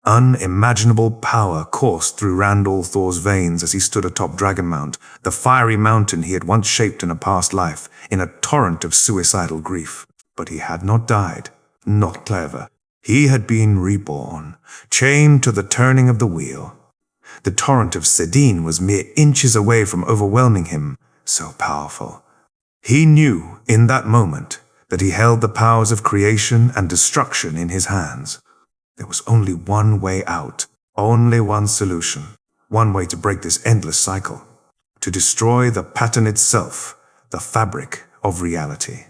Unimaginable power coursed through aL'Thor's veins as he stood atop Dragonmount, the fiery mountain he had once shaped in a past life, in a torrent of suicidal grief. But he had not died, not clever. He had been reborn, chained to the turning of the wheel. The torrent of Sedin was mere inches away from overwhelming him, so powerful. He knew, in that moment, that he held the powers of creation and destruction in his hands. There was only one way out, only one solution, one way to break this endless cycle, to destroy the pattern itself, the fabric of reality.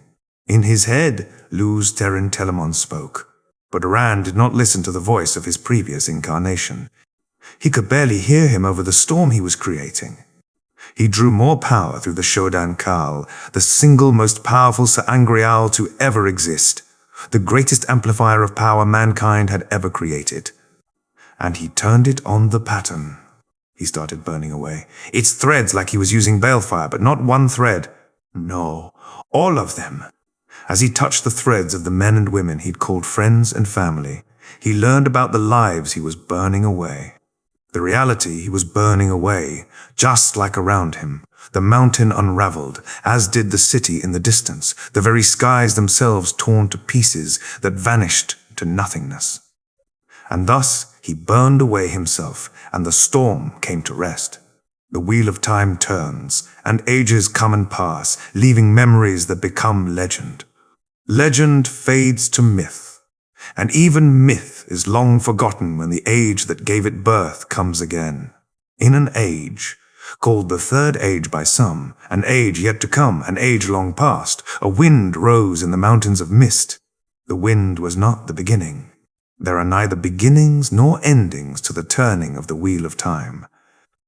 In his head, Luz Therin Telemon spoke, but Rand did not listen to the voice of his previous incarnation. He could barely hear him over the storm he was creating. He drew more power through the Shodan Kal, the single most powerful sa'angreal to ever exist, the greatest amplifier of power mankind had ever created. And he turned it on the pattern. He started burning away, its threads like he was using balefire, but not one thread. No, all of them. As he touched the threads of the men and women he'd called friends and family, he learned about the lives he was burning away. The reality he was burning away, just like around him. The mountain unraveled, as did the city in the distance, the very skies themselves torn to pieces that vanished to nothingness. And thus he burned away himself, and the storm came to rest. The wheel of time turns, and ages come and pass, leaving memories that become legend. Legend fades to myth, and even myth is long forgotten when the age that gave it birth comes again. In an age, called the Third Age by some, an age yet to come, an age long past, a wind rose in the mountains of mist. The wind was not the beginning. There are neither beginnings nor endings to the turning of the wheel of time.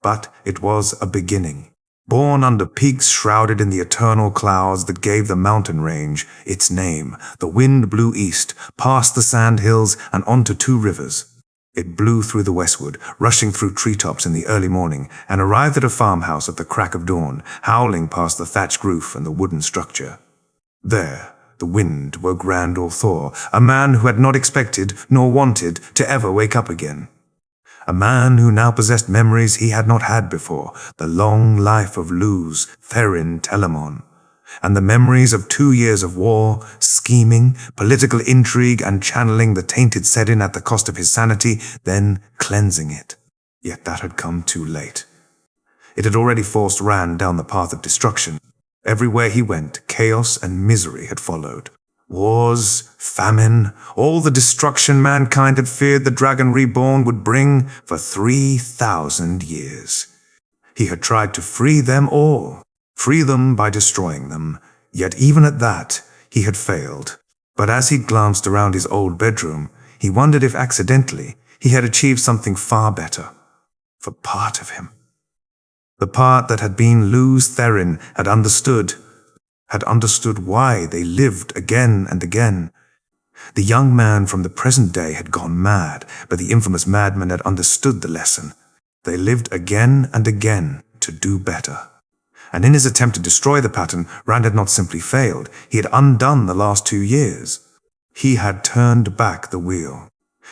But it was a beginning, born under peaks shrouded in the eternal clouds that gave the mountain range its name. The wind blew east, past the sand hills and onto two rivers. It blew through the westward, rushing through treetops in the early morning, and arrived at a farmhouse at the crack of dawn, howling past the thatched roof and the wooden structure. There, the wind woke aL'Thor, a man who had not expected nor wanted to ever wake up again. A man who now possessed memories he had not had before, the long life of Luz Therin Telemon, and the memories of 2 years of war, scheming, political intrigue, and channeling the tainted Sedin at the cost of his sanity, then cleansing it. Yet that had come too late. It had already forced Rand down the path of destruction. Everywhere he went, chaos and misery had followed. Wars, famine, all the destruction mankind had feared the Dragon Reborn would bring for 3,000 years. He had tried to free them all, free them by destroying them, yet even at that, he had failed. But as he glanced around his old bedroom, he wondered if accidentally he had achieved something far better. For part of him. The part that had been Luz Therin had understood why they lived again and again. The young man from the present day had gone mad, but the infamous madman had understood the lesson. They lived again and again to do better. And in his attempt to destroy the pattern, Rand had not simply failed, he had undone the last 2 years. He had turned back the wheel.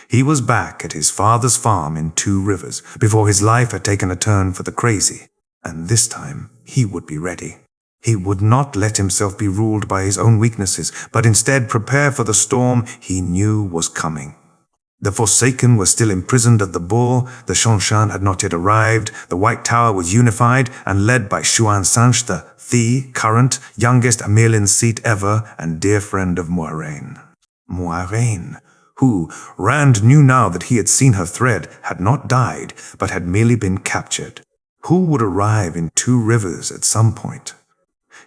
He was back at his father's farm in Two Rivers, before his life had taken a turn for the crazy. And this time, he would be ready. He would not let himself be ruled by his own weaknesses, but instead prepare for the storm he knew was coming. The Forsaken was still imprisoned at the Bull, the seanchan had not yet arrived, the White Tower was unified and led by Xuan Sanch, the current, youngest amyrlin seat ever and dear friend of Moiraine. Moiraine, who, Rand knew now that he had seen her thread, had not died, but had merely been captured. Who would arrive in Two Rivers at some point?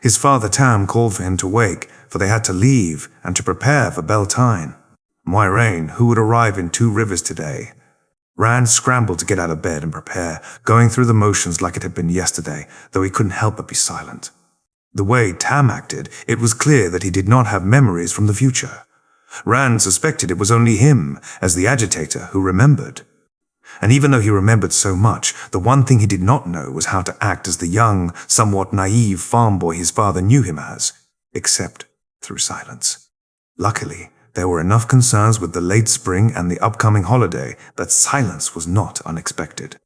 His father Tam called for him to wake, for they had to leave and to prepare for Beltane. Moiraine, who would arrive in Two Rivers today? Rand scrambled to get out of bed and prepare, going through the motions like it had been yesterday, though he couldn't help but be silent. The way Tam acted, it was clear that he did not have memories from the future. Rand suspected it was only him, as the agitator, who remembered. And even though he remembered so much, the one thing he did not know was how to act as the young, somewhat naive farm boy his father knew him as, except through silence. Luckily, There were enough concerns with the late spring and the upcoming holiday that silence was not unexpected.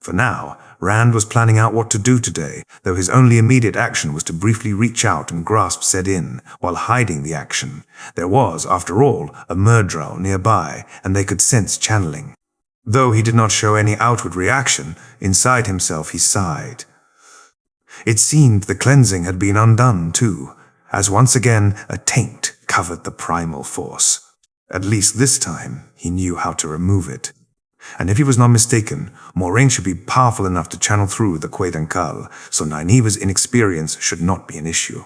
For now, Rand was planning out what to do today, though his only immediate action was to briefly reach out and grasp Sedin while hiding the action. There was, after all, a myrdral nearby, and they could sense channeling. Though he did not show any outward reaction, inside himself he sighed. It seemed the cleansing had been undone, too, as once again a taint covered the primal force. At least this time, he knew how to remove it. And if he was not mistaken, Moiraine should be powerful enough to channel through the cauthon, so Nynaeve's inexperience should not be an issue.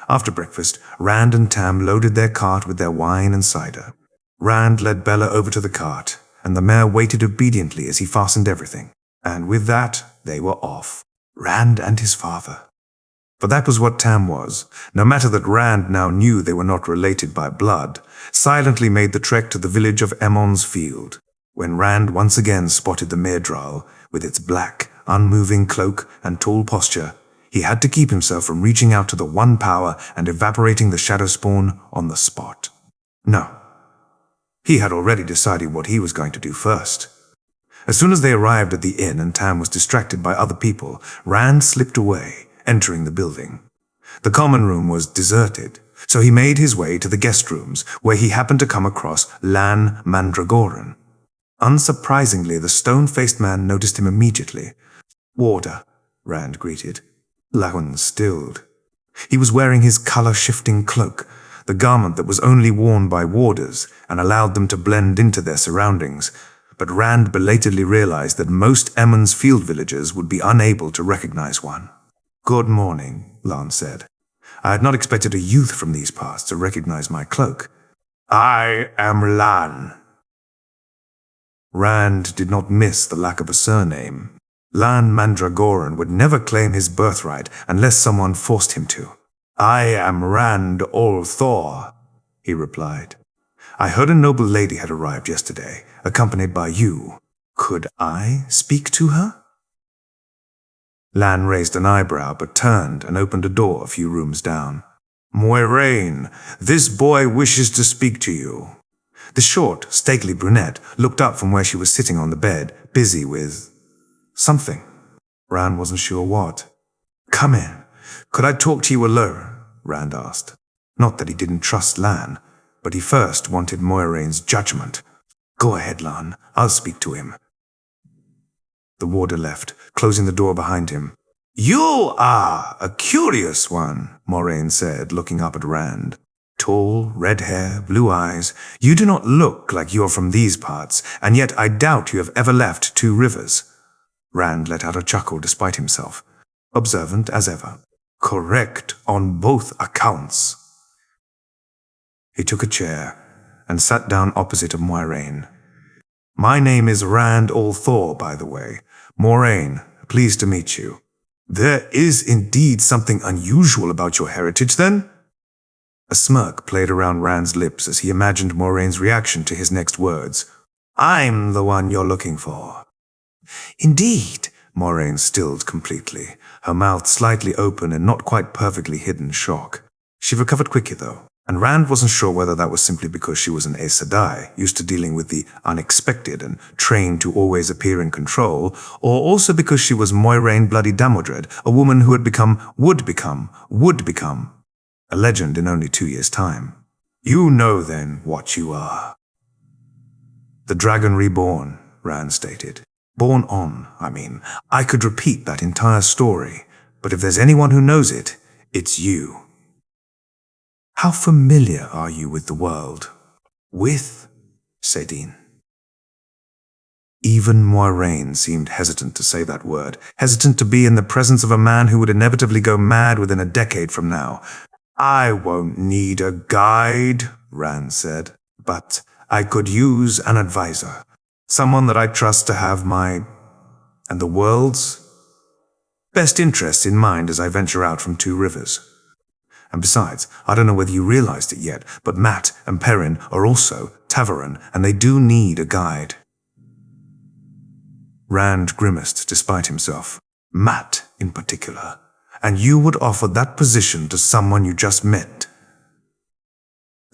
After breakfast, Rand and Tam loaded their cart with their wine and cider. Rand led Bella over to the cart, and the mare waited obediently as he fastened everything. And with that, they were off. Rand and his father. For that was what Tam was, no matter that Rand now knew they were not related by blood, silently made the trek to the village of Emon's Field. When Rand once again spotted the myrdral, with its black, unmoving cloak and tall posture, he had to keep himself from reaching out to the one power and evaporating the shadowspawn on the spot. No. He had already decided what he was going to do first. As soon as they arrived at the inn and Tam was distracted by other people, Rand slipped away, entering the building. The common room was deserted, so he made his way to the guest rooms, where he happened to come across Lan Mandragoran. Unsurprisingly, the stone-faced man noticed him immediately. "Warder," Rand greeted. Lan stilled. He was wearing his color-shifting cloak, the garment that was only worn by warders and allowed them to blend into their surroundings. But Rand belatedly realized that most Emon's Field villagers would be unable to recognize one. "Good morning," Lan said. "I had not expected a youth from these parts to recognize my cloak." "I am Lan." Rand did not miss the lack of a surname. Lan Mandragoran would never claim his birthright unless someone forced him to. "I am Rand aL'Thor," he replied. "I heard a noble lady had arrived yesterday, accompanied by you. Could I speak to her?" Lan raised an eyebrow but turned and opened a door a few rooms down. "Moiraine, this boy wishes to speak to you." The short, stately brunette looked up from where she was sitting on the bed, busy with something. Rand wasn't sure what. "Come in. Could I talk to you alone?" Rand asked. Not that he didn't trust Lan, but he first wanted Moiraine's judgment. "Go ahead, Lan. I'll speak to him." The warder left, closing the door behind him. "You are a curious one," Moiraine said, looking up at Rand. "Tall, red hair, blue eyes. You do not look like you are from these parts, and yet I doubt you have ever left Two Rivers." Rand let out a chuckle despite himself, observant as ever. "Correct on both accounts." He took a chair and sat down opposite of Moiraine. "My name is Rand aL'Thor, by the way. Moiraine, pleased to meet you." "There is indeed something unusual about your heritage, then?" A smirk played around Rand's lips as he imagined Moiraine's reaction to his next words. "I'm the one you're looking for." "Indeed," Moiraine stilled completely, her mouth slightly open in not quite perfectly hidden shock. She recovered quickly, though, and Rand wasn't sure whether that was simply because she was an Aes Sedai, used to dealing with the unexpected and trained to always appear in control, or also because she was Moiraine Bloody Damodred, a woman who would become a legend in only 2 years' time. "You know, then, what you are." "The Dragon Reborn," Rand stated. "Born on, I mean. I could repeat that entire story, but if there's anyone who knows it, it's you." "How familiar are you with the world?" "With?" Sedin. Even Moiraine seemed hesitant to say that word, hesitant to be in the presence of a man who would inevitably go mad within a decade from now. "I won't need a guide," Rand said, "but I could use an advisor. Someone that I trust to have my, and the world's, best interests in mind as I venture out from Two Rivers. And besides, I don't know whether you realized it yet, but Mat and Perrin are also Ta'veren, and they do need a guide." Rand grimaced despite himself. "Mat, in particular. And you would offer that position to someone you just met?"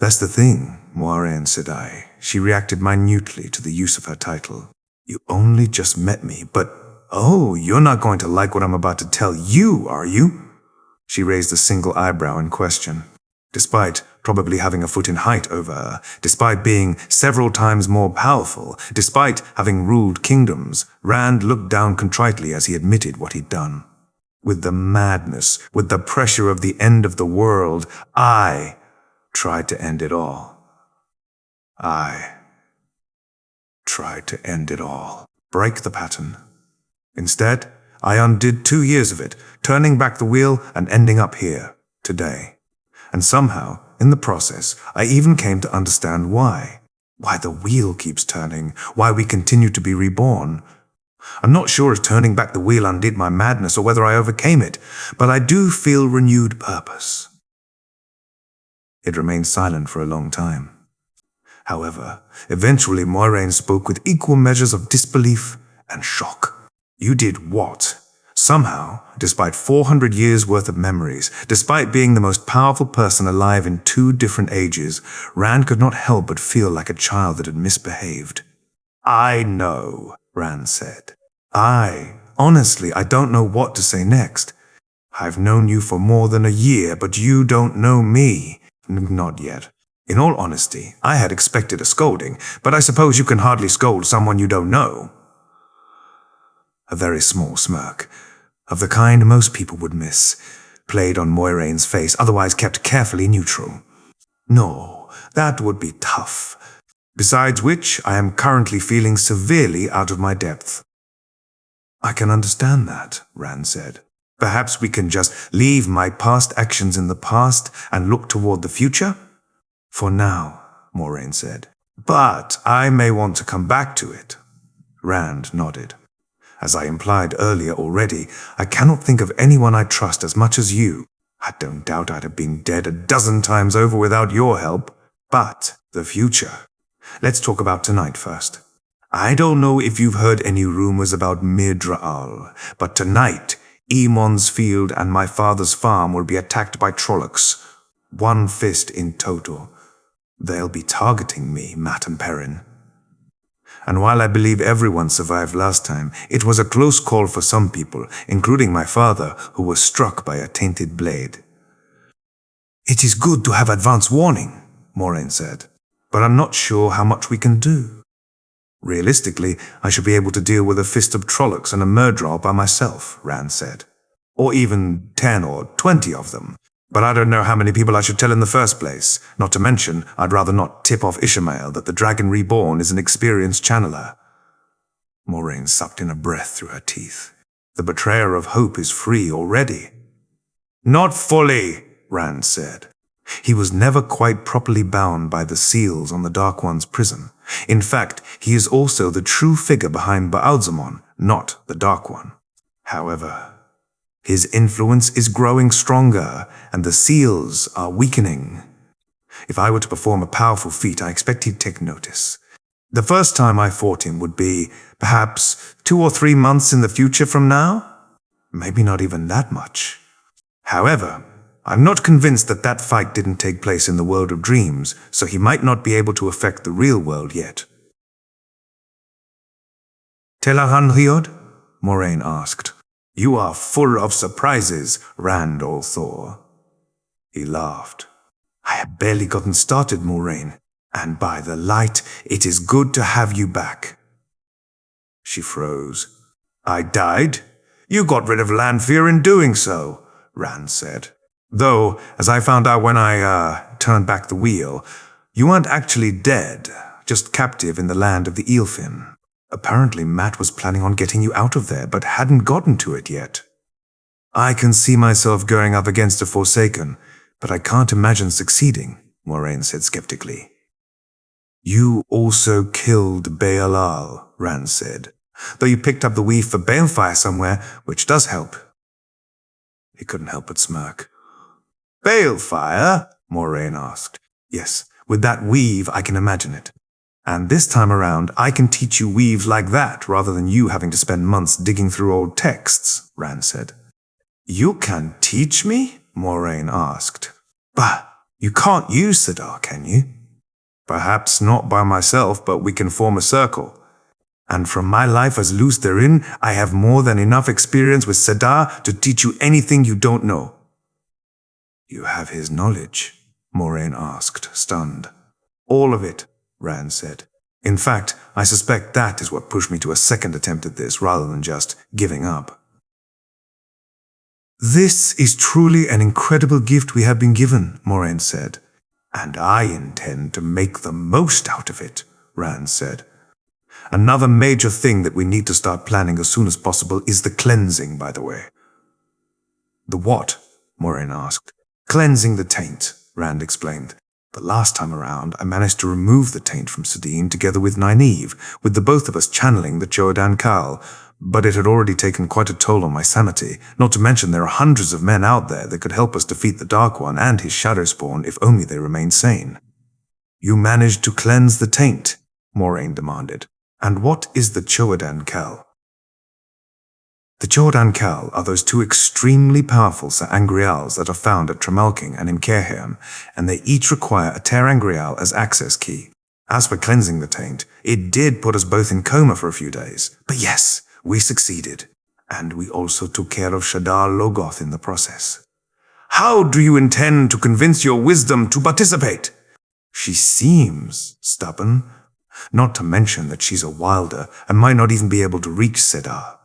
That's the thing, Moiraine, said I. She reacted minutely to the use of her title. You only just met me, but oh, you're not going to like what I'm about to tell you, are you? She raised a single eyebrow in question. Despite probably having a foot in height over her, despite being several times more powerful, despite having ruled kingdoms, Rand looked down contritely as he admitted what he'd done. With the madness, with the pressure of the end of the world, I tried to end it all. I tried to end it all. Break the pattern. Instead, I undid 2 years of it, turning back the wheel and ending up here, today. And somehow, in the process, I even came to understand why. Why the wheel keeps turning, why we continue to be reborn. I'm not sure if turning back the wheel undid my madness or whether I overcame it, but I do feel renewed purpose. It remained silent for a long time. However, eventually Moiraine spoke with equal measures of disbelief and shock. You did what? Somehow, despite 400 years' worth of memories, despite being the most powerful person alive in 2 different ages, Rand could not help but feel like a child that had misbehaved. I know, Rand said. Honestly, I don't know what to say next. I've known you for more than a year, but you don't know me. Not yet. In all honesty, I had expected a scolding, but I suppose you can hardly scold someone you don't know. A very small smirk, of the kind most people would miss, played on Moiraine's face, otherwise kept carefully neutral. No, that would be tough. Besides which, I am currently feeling severely out of my depth. I can understand that, Rand said. Perhaps we can just leave my past actions in the past and look toward the future? For now, Moiraine said. But I may want to come back to it. Rand nodded. As I implied earlier already, I cannot think of anyone I trust as much as you. I don't doubt I'd have been dead a dozen times over without your help. But the future. Let's talk about tonight first. I don't know if you've heard any rumors about Myrddraal, but tonight, Emon's field and my father's farm will be attacked by Trollocs. 1 fist in total. They'll be targeting me, Madam Perrin. And while I believe everyone survived last time, it was a close call for some people, including my father, who was struck by a tainted blade. It is good to have advance warning, Moiraine said, but I'm not sure how much we can do. Realistically, I should be able to deal with a fist of Trollocs and a Myrddraal by myself, Rand said. Or even 10 or 20 of them. But I don't know how many people I should tell in the first place. Not to mention, I'd rather not tip off Ishamael that the Dragon Reborn is an experienced channeler. Moiraine sucked in a breath through her teeth. The betrayer of hope is free already. Not fully, Rand said. He was never quite properly bound by the seals on the Dark One's prison. In fact, he is also the true figure behind Ba'alzamon, not the Dark One. However, his influence is growing stronger, and the seals are weakening. If I were to perform a powerful feat, I expect he'd take notice. The first time I fought him would be, perhaps, 2 or 3 months in the future from now? Maybe not even that much. However, I'm not convinced that that fight didn't take place in the world of dreams, so he might not be able to affect the real world yet. Tel'aran'rhiod? Moiraine asked. You are full of surprises, Rand aL'Thor. He laughed. I have barely gotten started, Moiraine, and by the light, it is good to have you back. She froze. I died? You got rid of Lanfear in doing so, Rand said. Though, as I found out when I, turned back the wheel, you weren't actually dead, just captive in the land of the Eelfin. Apparently Matt was planning on getting you out of there, but hadn't gotten to it yet. I can see myself going up against a Forsaken, but I can't imagine succeeding, Moiraine said skeptically. You also killed Bael'al, Rand said, though you picked up the weave for Balefire somewhere, which does help. He couldn't help but smirk. Balefire? Moiraine asked. Yes, with that weave I can imagine it. And this time around, I can teach you weaves like that rather than you having to spend months digging through old texts, Rand said. You can teach me? Moiraine asked. Bah, You can't use Sidar, can you? Perhaps not by myself, but we can form a circle. And from my life as Luce therein, I have more than enough experience with Sidar to teach you anything you don't know. You have his knowledge? Moiraine asked, stunned. All of it, Rand said. In fact, I suspect that is what pushed me to a second attempt at this rather than just giving up. This is truly an incredible gift we have been given, Moiraine said. And I intend to make the most out of it, Rand said. Another major thing that we need to start planning as soon as possible is the cleansing, by the way. The what? Moiraine asked. Cleansing the taint, Rand explained. The last time around, I managed to remove the taint from Sidine together with Nynaeve, with the both of us channeling the Cho'Dan Kal, but it had already taken quite a toll on my sanity, not to mention there are hundreds of men out there that could help us defeat the Dark One and his shadowspawn if only they remained sane. You managed to cleanse the taint? Moiraine demanded. And what is the Cho'Dan Kal? The Cho'Dan Kal are those two extremely powerful sa'angreals that are found at Tremalking and in Cairhien, and they each require a ter'angreal as access key. As for cleansing the taint, it did put us both in coma for a few days. But yes, we succeeded. And we also took care of Shadar Logoth in the process. How do you intend to convince your wisdom to participate? She seems stubborn. Not to mention that she's a wilder and might not even be able to reach Sidar.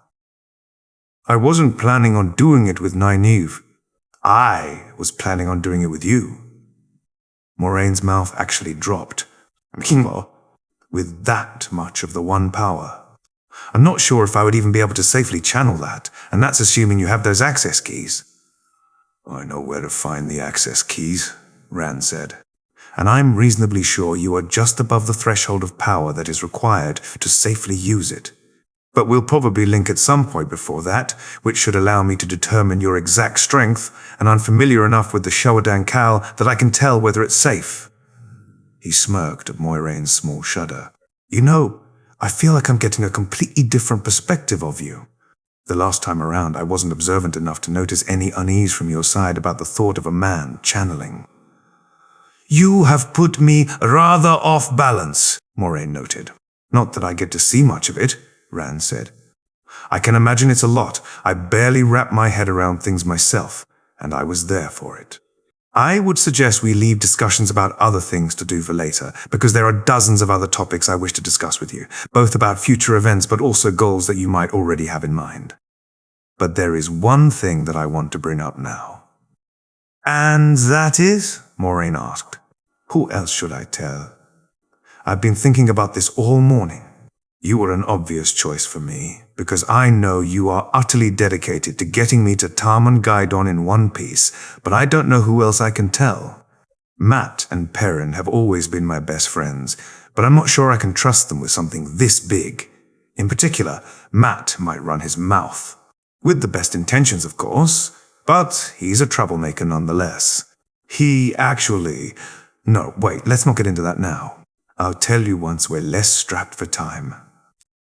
I wasn't planning on doing it with Nynaeve. I was planning on doing it with you. Moraine's mouth actually dropped. Meanwhile, with that much of the one power. I'm not sure if I would even be able to safely channel that, and that's assuming you have those access keys. I know where to find the access keys, Rand said. And I'm reasonably sure you are just above the threshold of power that is required to safely use it. But we'll probably link at some point before that, which should allow me to determine your exact strength, and I'm familiar enough with the Cho'Dan Kal that I can tell whether it's safe. He smirked at Moiraine's small shudder. You know, I feel like I'm getting a completely different perspective of you. The last time around, I wasn't observant enough to notice any unease from your side about the thought of a man channeling. You have put me rather off balance, Moiraine noted. Not that I get to see much of it, Rand said. I can imagine it's a lot. I barely wrap my head around things myself, and I was there for it. I would suggest we leave discussions about other things to do for later, because there are dozens of other topics I wish to discuss with you, both about future events but also goals that you might already have in mind. But there is one thing that I want to bring up now. And that is? Moiraine asked. Who else should I tell? I've been thinking about this all morning. You were an obvious choice for me, because I know you are utterly dedicated to getting me to tarmongaidon in one piece, but I don't know who else I can tell. Matt and Perrin have always been my best friends, but I'm not sure I can trust them with something this big. In particular, Matt might run his mouth. With the best intentions, of course, but he's a troublemaker nonetheless. No, wait, let's not get into that now. I'll tell you once we're less strapped for time.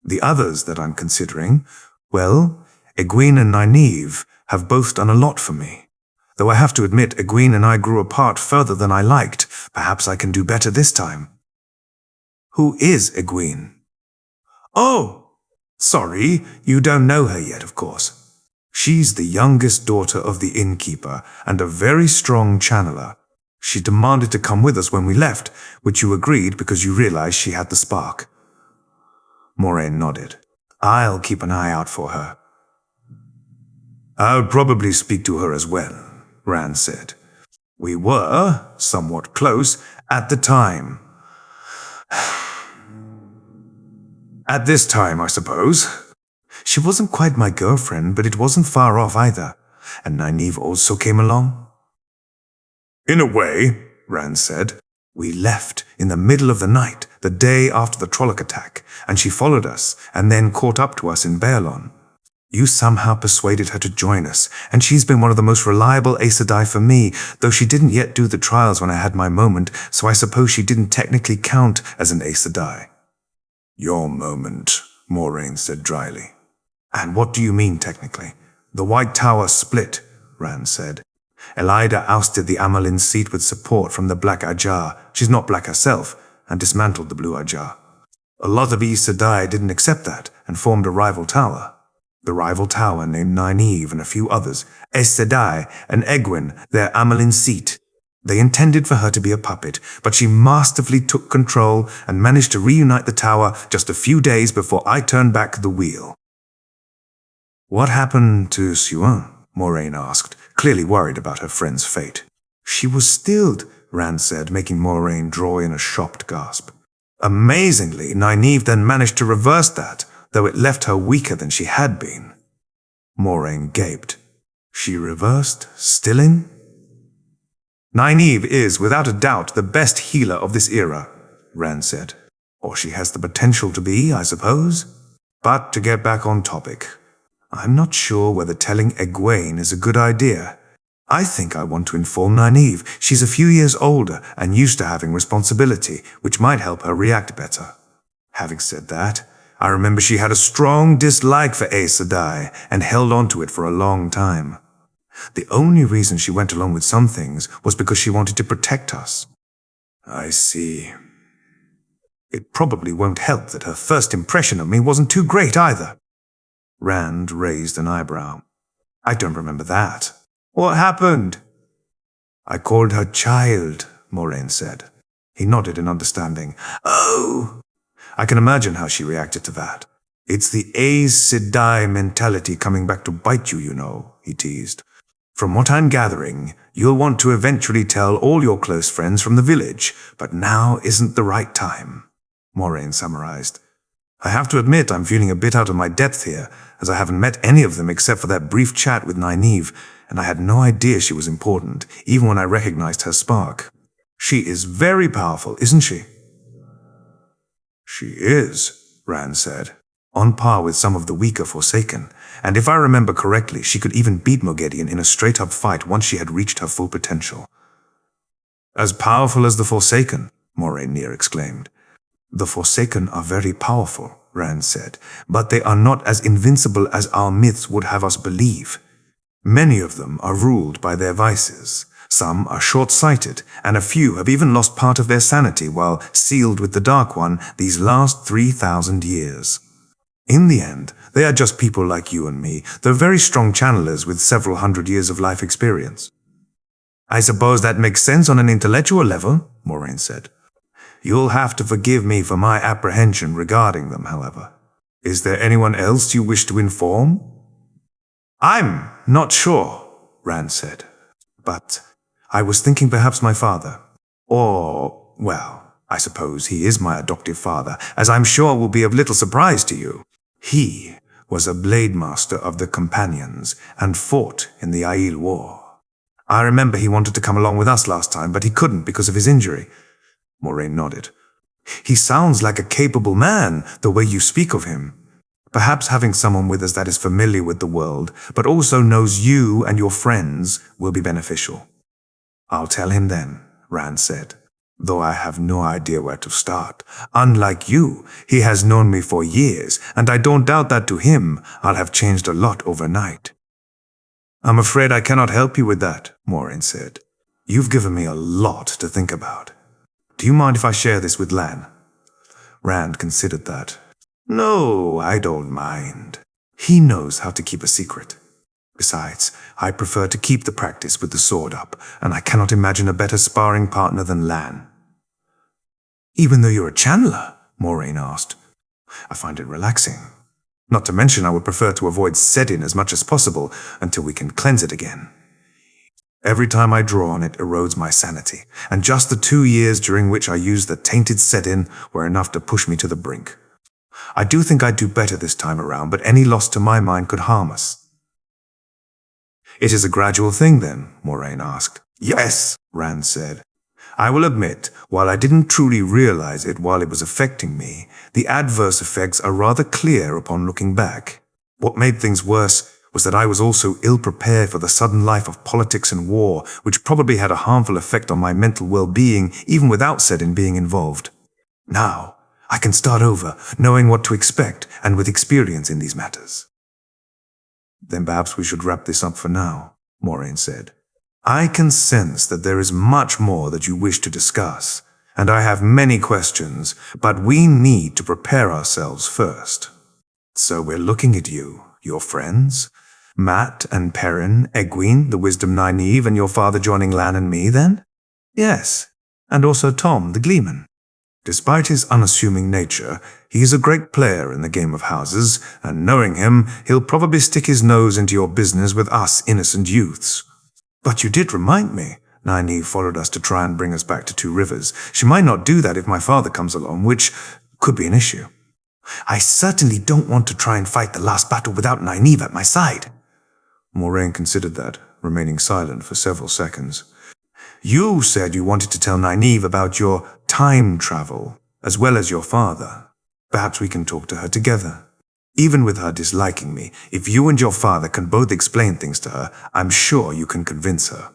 The others that I'm considering, well, Egwene and Nynaeve have both done a lot for me. Though I have to admit, Egwene and I grew apart further than I liked. Perhaps I can do better this time. Who is Egwene? Oh, sorry, you don't know her yet, of course. She's the youngest daughter of the innkeeper and a very strong channeler. She demanded to come with us when we left, which you agreed because you realized she had the spark. Moiraine nodded. I'll keep an eye out for her. I'll probably speak to her as well, Rand said. We were somewhat close at the time. At this time, I suppose. She wasn't quite my girlfriend, but it wasn't far off either. And Nynaeve also came along. In a way, Rand said. We left in the middle of the night, the day after the Trolloc attack, and she followed us and then caught up to us in Baerlon. You somehow persuaded her to join us, and she's been one of the most reliable Aes Sedai for me, though she didn't yet do the trials when I had my moment, so I suppose she didn't technically count as an Aes Sedai. Your moment, Moiraine said dryly. And what do you mean technically? The White Tower split, Rand said. Elida ousted the amyrlin seat with support from the black ajah, she's not black herself, and dismantled the blue ajah. A lot of Aes Sedai didn't accept that and formed a rival tower. The rival tower named Nynaeve and a few others, Aes Sedai and Egwene, their amyrlin seat. They intended for her to be a puppet, but she masterfully took control and managed to reunite the tower just a few days before I turned back the wheel. What happened to Siuan? Moiraine asked, clearly worried about her friend's fate. She was stilled, Rand said, making Moiraine draw in a shocked gasp. Amazingly, Nynaeve then managed to reverse that, though it left her weaker than she had been. Moiraine gaped. She reversed stilling? Nynaeve is, without a doubt, the best healer of this era, Rand said. Or she has the potential to be, I suppose. But to get back on topic, I'm not sure whether telling Egwene is a good idea. I think I want to inform Nynaeve. She's a few years older and used to having responsibility, which might help her react better. Having said that, I remember she had a strong dislike for Aes Sedai and held on to it for a long time. The only reason she went along with some things was because she wanted to protect us. I see. It probably won't help that her first impression of me wasn't too great either. Rand raised an eyebrow. I don't remember that. What happened? I called her child, Moiraine said. He nodded in understanding. Oh! I can imagine how she reacted to that. It's the Aes Sedai mentality coming back to bite you, you know, he teased. From what I'm gathering, you'll want to eventually tell all your close friends from the village, but now isn't the right time, Moiraine summarized. I have to admit I'm feeling a bit out of my depth here, as I haven't met any of them except for that brief chat with Nynaeve, and I had no idea she was important, even when I recognized her spark. She is very powerful, isn't she? She is, Rand said, on par with some of the weaker Forsaken, and if I remember correctly, she could even beat Moghedien in a straight-up fight once she had reached her full potential. As powerful as the Forsaken, Moiraine exclaimed. The Forsaken are very powerful, Rand said, but they are not as invincible as our myths would have us believe. Many of them are ruled by their vices. Some are short-sighted, and a few have even lost part of their sanity while sealed with the Dark One these last 3,000 years. In the end, they are just people like you and me, though very strong channelers with several hundred years of life experience. I suppose that makes sense on an intellectual level, Moiraine said. You'll have to forgive me for my apprehension regarding them, however. Is there anyone else you wish to inform? I'm not sure, Rand said, but I was thinking perhaps my father. Or, well, I suppose he is my adoptive father, as I'm sure will be of little surprise to you. He was a blade master of the Companions and fought in the Aiel War. I remember he wanted to come along with us last time, but he couldn't because of his injury. Moiraine nodded. He sounds like a capable man, the way you speak of him. Perhaps having someone with us that is familiar with the world, but also knows you and your friends, will be beneficial. I'll tell him then, Rand said, though I have no idea where to start. Unlike you, he has known me for years, and I don't doubt that to him, I'll have changed a lot overnight. I'm afraid I cannot help you with that, Moiraine said. You've given me a lot to think about. Do you mind if I share this with Lan? Rand considered that. No, I don't mind. He knows how to keep a secret. Besides, I prefer to keep the practice with the sword up, and I cannot imagine a better sparring partner than Lan. Even though you're a channeler? Moiraine asked. I find it relaxing. Not to mention I would prefer to avoid Sedin as much as possible until we can cleanse it again. Every time I draw on it erodes my sanity, and just the 2 years during which I used the tainted Sedin were enough to push me to the brink. I do think I'd do better this time around, but any loss to my mind could harm us. It is a gradual thing then, Moiraine asked. Yes, Rand said. I will admit, while I didn't truly realize it while it was affecting me, the adverse effects are rather clear upon looking back. What made things worse was that I was also ill-prepared for the sudden life of politics and war, which probably had a harmful effect on my mental well-being even without Sedin being involved. Now, I can start over, knowing what to expect and with experience in these matters. Then perhaps we should wrap this up for now, Moiraine said. I can sense that there is much more that you wish to discuss, and I have many questions, but we need to prepare ourselves first. So we're looking at you, your friends, Matt and Perrin, Egwene, the wisdom nynaeve, and your father joining Lan and me, then? Yes, and also Tom, the gleeman. Despite his unassuming nature, he is a great player in the game of houses, and knowing him, he'll probably stick his nose into your business with us innocent youths. But you did remind me. Nynaeve followed us to try and bring us back to Two Rivers. She might not do that if my father comes along, which could be an issue. I certainly don't want to try and fight the last battle without Nynaeve at my side. Moiraine considered that, remaining silent for several seconds. You said you wanted to tell Nynaeve about your time travel, as well as your father. Perhaps we can talk to her together. Even with her disliking me, if you and your father can both explain things to her, I'm sure you can convince her.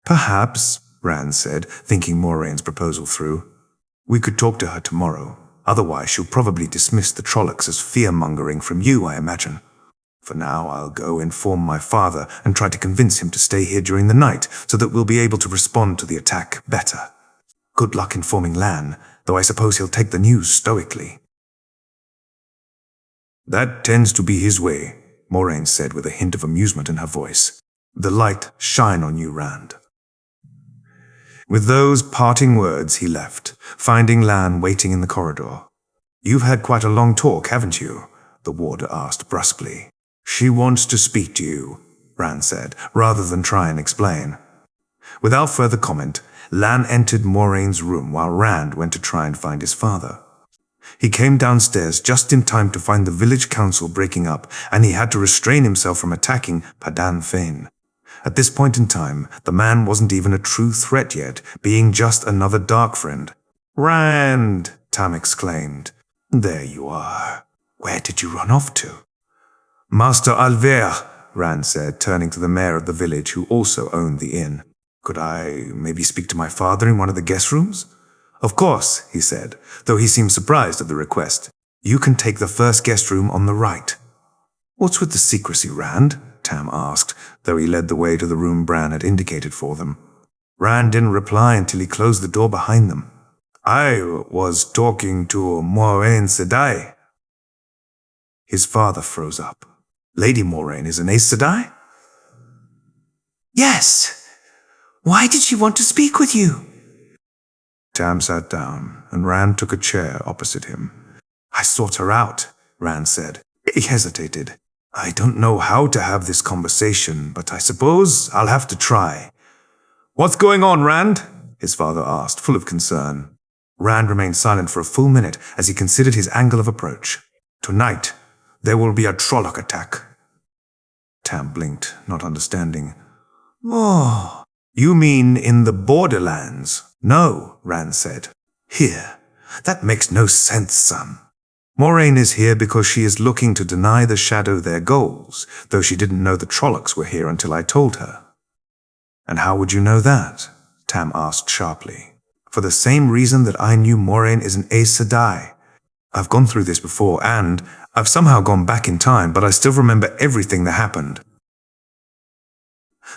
Perhaps, Rand said, thinking Moraine's proposal through. We could talk to her tomorrow. Otherwise, she'll probably dismiss the Trollocs as fear-mongering from you, I imagine. For now, I'll go inform my father and try to convince him to stay here during the night so that we'll be able to respond to the attack better. Good luck informing Lan, though I suppose he'll take the news stoically. That tends to be his way, Moiraine said with a hint of amusement in her voice. The light shine on you, Rand. With those parting words, he left, finding Lan waiting in the corridor. You've had quite a long talk, haven't you? The warder asked brusquely. She wants to speak to you, Rand said, rather than try and explain. Without further comment, Lan entered Moraine's room while Rand went to try and find his father. He came downstairs just in time to find the village council breaking up, and he had to restrain himself from attacking Padan Fain. At this point in time, the man wasn't even a true threat yet, being just another dark friend. Rand, Tam exclaimed. There you are. Where did you run off to? Master aL'Thor, Rand said, turning to the mayor of the village, who also owned the inn. Could I maybe speak to my father in one of the guest rooms? Of course, he said, though he seemed surprised at the request. You can take the first guest room on the right. What's with the secrecy, Rand? Tam asked, though he led the way to the room Bran had indicated for them. Rand didn't reply until he closed the door behind them. I was talking to Moiraine Sedai. His father froze up. Lady Moiraine is an Aes Sedai? Yes. Why did she want to speak with you? Tam sat down, and Rand took a chair opposite him. I sought her out, Rand said. He hesitated. I don't know how to have this conversation, but I suppose I'll have to try. What's going on, Rand? His father asked, full of concern. Rand remained silent for a full minute as he considered his angle of approach. Tonight, there will be a Trolloc attack. Tam blinked, not understanding. Oh, you mean in the Borderlands? No, Rand said. Here. That makes no sense, son. Moiraine is here because she is looking to deny the Shadow their goals, though she didn't know the Trollocs were here until I told her. And how would you know that? Tam asked sharply. For the same reason that I knew Moiraine is an Aes Sedai. I've gone through this before, and I've somehow gone back in time, but I still remember everything that happened.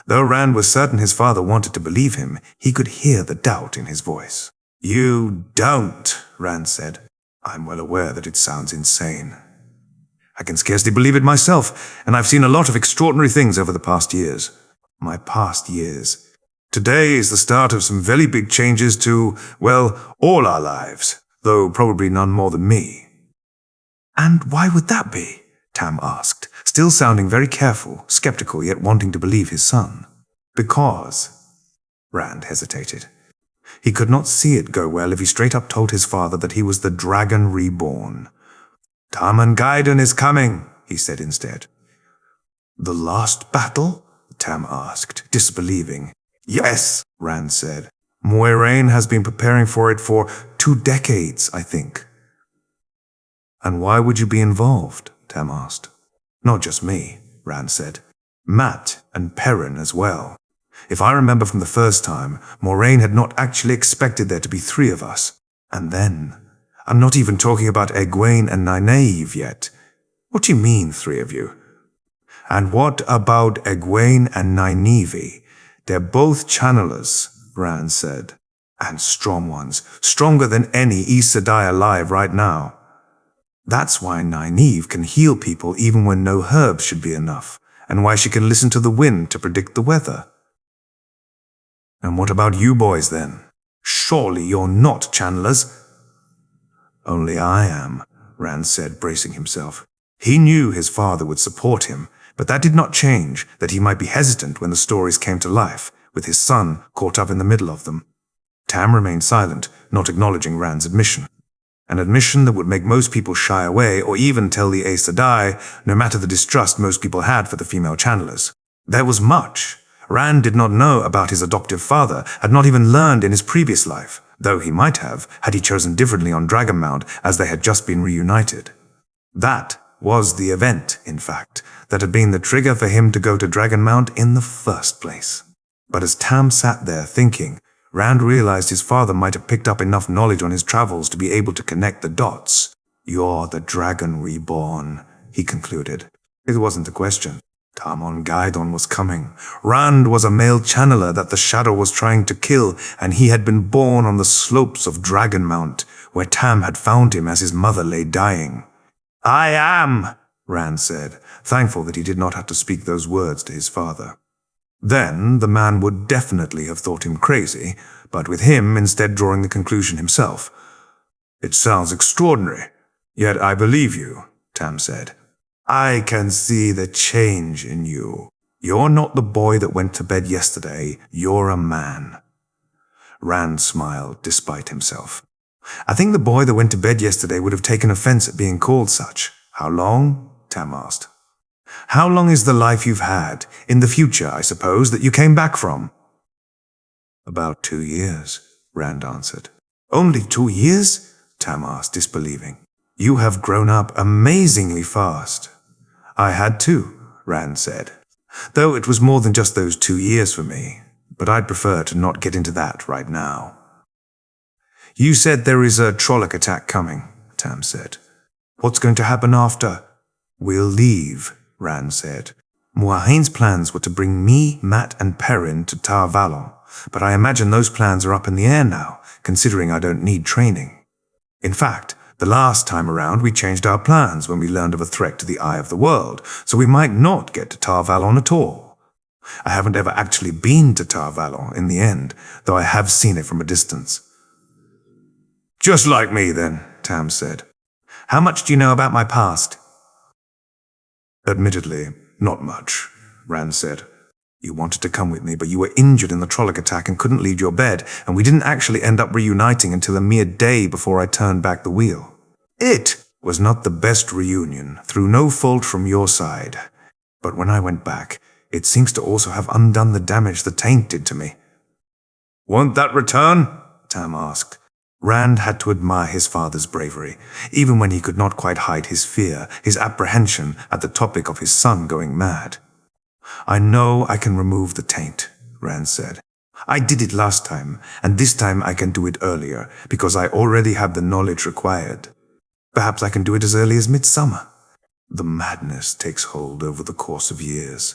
Though Rand was certain his father wanted to believe him, he could hear the doubt in his voice. You don't, Rand said. I'm well aware that it sounds insane. I can scarcely believe it myself, and I've seen a lot of extraordinary things over the past years. My past years. Today is the start of some very big changes to, well, all our lives, though probably none more than me. And why would that be? Tam asked, still sounding very careful, skeptical yet wanting to believe his son. Because, Rand hesitated. He could not see it go well if he straight up told his father that he was the dragon reborn. Tarmongaidon is coming, he said instead. The last battle? Tam asked, disbelieving. Yes, Rand said. Moiraine has been preparing for it for 2 decades, I think. And why would you be involved? Tam asked. Not just me, Rand said. Matt and Perrin as well. If I remember from the first time, Moiraine had not actually expected there to be 3 of us. And then, I'm not even talking about Egwene and Nynaeve yet. What do you mean, 3 of you? And what about Egwene and Nynaeve? They're both channelers, Rand said. And strong ones, stronger than any Aes Sedai alive right now. That's why Nynaeve can heal people even when no herbs should be enough, and why she can listen to the wind to predict the weather. And what about you boys then? Surely you're not channelers? Only I am, Rand said, bracing himself. He knew his father would support him, but that did not change that he might be hesitant when the stories came to life, with his son caught up in the middle of them. Tam remained silent, not acknowledging Rand's admission. An admission that would make most people shy away or even tell the Aes Sedai, no matter the distrust most people had for the female channelers. There was much. Rand did not know about his adoptive father, had not even learned in his previous life, though he might have, had he chosen differently on Dragonmount as they had just been reunited. That was the event, in fact, that had been the trigger for him to go to Dragonmount in the first place. But as Tam sat there thinking, Rand realized his father might have picked up enough knowledge on his travels to be able to connect the dots. You're the dragon reborn, he concluded. It wasn't a question. Tarmongaidon was coming. Rand was a male channeler that the Shadow was trying to kill, and he had been born on the slopes of Dragonmount, where Tam had found him as his mother lay dying. I am, Rand said, thankful that he did not have to speak those words to his father. Then the man would definitely have thought him crazy, but with him instead drawing the conclusion himself. It sounds extraordinary, yet I believe you, Tam said. I can see the change in you. You're not the boy that went to bed yesterday, you're a man. Rand smiled despite himself. I think the boy that went to bed yesterday would have taken offense at being called such. How long? Tam asked. How long is the life you've had, in the future, I suppose, that you came back from? About 2 years, Rand answered. Only 2 years? Tam asked, disbelieving. You have grown up amazingly fast. I had to, Rand said. Though it was more than just those 2 years for me, but I'd prefer to not get into that right now. You said there is a Trolloc attack coming, Tam said. What's going to happen after? We'll leave, Rand said. Moiraine's plans were to bring me, Matt, and Perrin to Tar Valon, but I imagine those plans are up in the air now, considering I don't need training. In fact, the last time around we changed our plans when we learned of a threat to the Eye of the World, so we might not get to Tar Valon at all. I haven't ever actually been to Tar Valon in the end, though I have seen it from a distance. Just like me then, Tam said. How much do you know about my past? Admittedly, not much, Rand said. You wanted to come with me, but you were injured in the Trolloc attack and couldn't leave your bed, and we didn't actually end up reuniting until a mere day before I turned back the wheel. It was not the best reunion, through no fault from your side. But when I went back, it seems to also have undone the damage the taint did to me. Won't that return? Tam asked. Rand had to admire his father's bravery, even when he could not quite hide his fear, his apprehension at the topic of his son going mad. I know I can remove the taint, Rand said. I did it last time, and this time I can do it earlier, because I already have the knowledge required. Perhaps I can do it as early as midsummer. The madness takes hold over the course of years.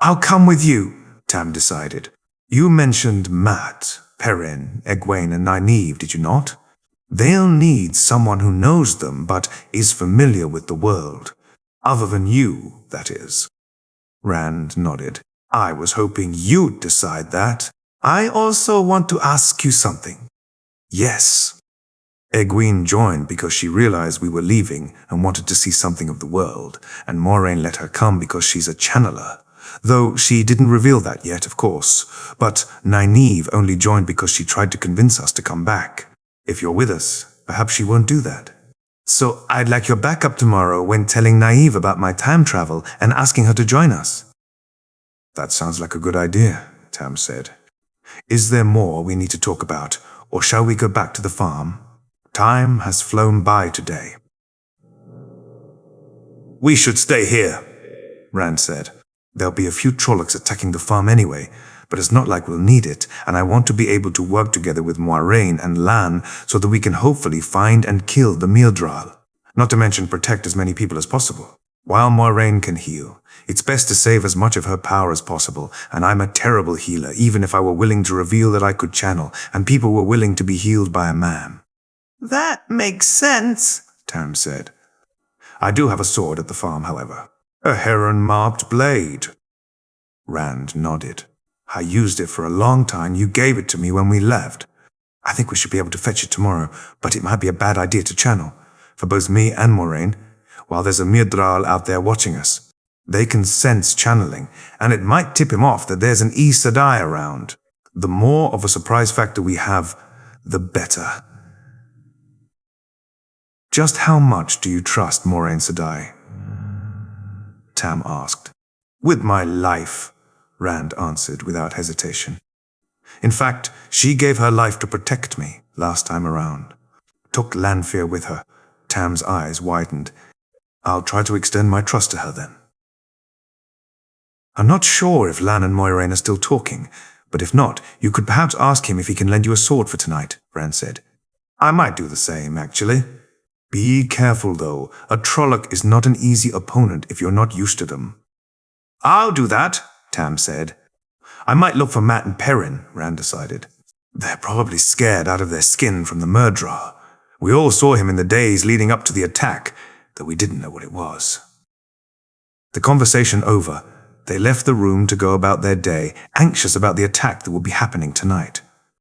I'll come with you, Tam decided. You mentioned Matt, Perrin, Egwene, and Nynaeve, did you not? They'll need someone who knows them but is familiar with the world. Other than you, that is. Rand nodded. I was hoping you'd decide that. I also want to ask you something. Yes. Egwene joined because she realized we were leaving and wanted to see something of the world, and Moiraine let her come because she's a channeler. Though she didn't reveal that yet, of course. But Nynaeve only joined because she tried to convince us to come back. If you're with us, perhaps she won't do that. So I'd like your backup tomorrow when telling Nynaeve about my time travel and asking her to join us. That sounds like a good idea, Tam said. Is there more we need to talk about, or shall we go back to the farm? Time has flown by today. We should stay here, Rand said. There'll be a few Trollocs attacking the farm anyway, but it's not like we'll need it, and I want to be able to work together with Moiraine and Lan so that we can hopefully find and kill the Myrddraal, not to mention protect as many people as possible. While Moiraine can heal, it's best to save as much of her power as possible, and I'm a terrible healer, even if I were willing to reveal that I could channel, and people were willing to be healed by a man." "That makes sense," Tam said. "I do have a sword at the farm, however. A heron-marked blade." Rand nodded. "I used it for a long time. You gave it to me when we left. I think we should be able to fetch it tomorrow, but it might be a bad idea to channel, for both me and Moiraine, while there's a Myrddraal out there watching us. They can sense channeling, and it might tip him off that there's an Aes Sedai around. The more of a surprise factor we have, the better." "Just how much do you trust Moiraine Sedai?" Tam asked. "With my life," Rand answered without hesitation. "In fact, she gave her life to protect me last time around. Took Lanfear with her." Tam's eyes widened. "I'll try to extend my trust to her then." "I'm not sure if Lan and Moiraine are still talking, but if not, you could perhaps ask him if he can lend you a sword for tonight," Rand said. "I might do the same, actually. Be careful, though. A Trolloc is not an easy opponent if you're not used to them." "I'll do that," Tam said. "I might look for Mat and Perrin," Rand decided. "They're probably scared out of their skin from the Myrddraal. We all saw him in the days leading up to the attack, though we didn't know what it was." The conversation over, they left the room to go about their day, anxious about the attack that would be happening tonight.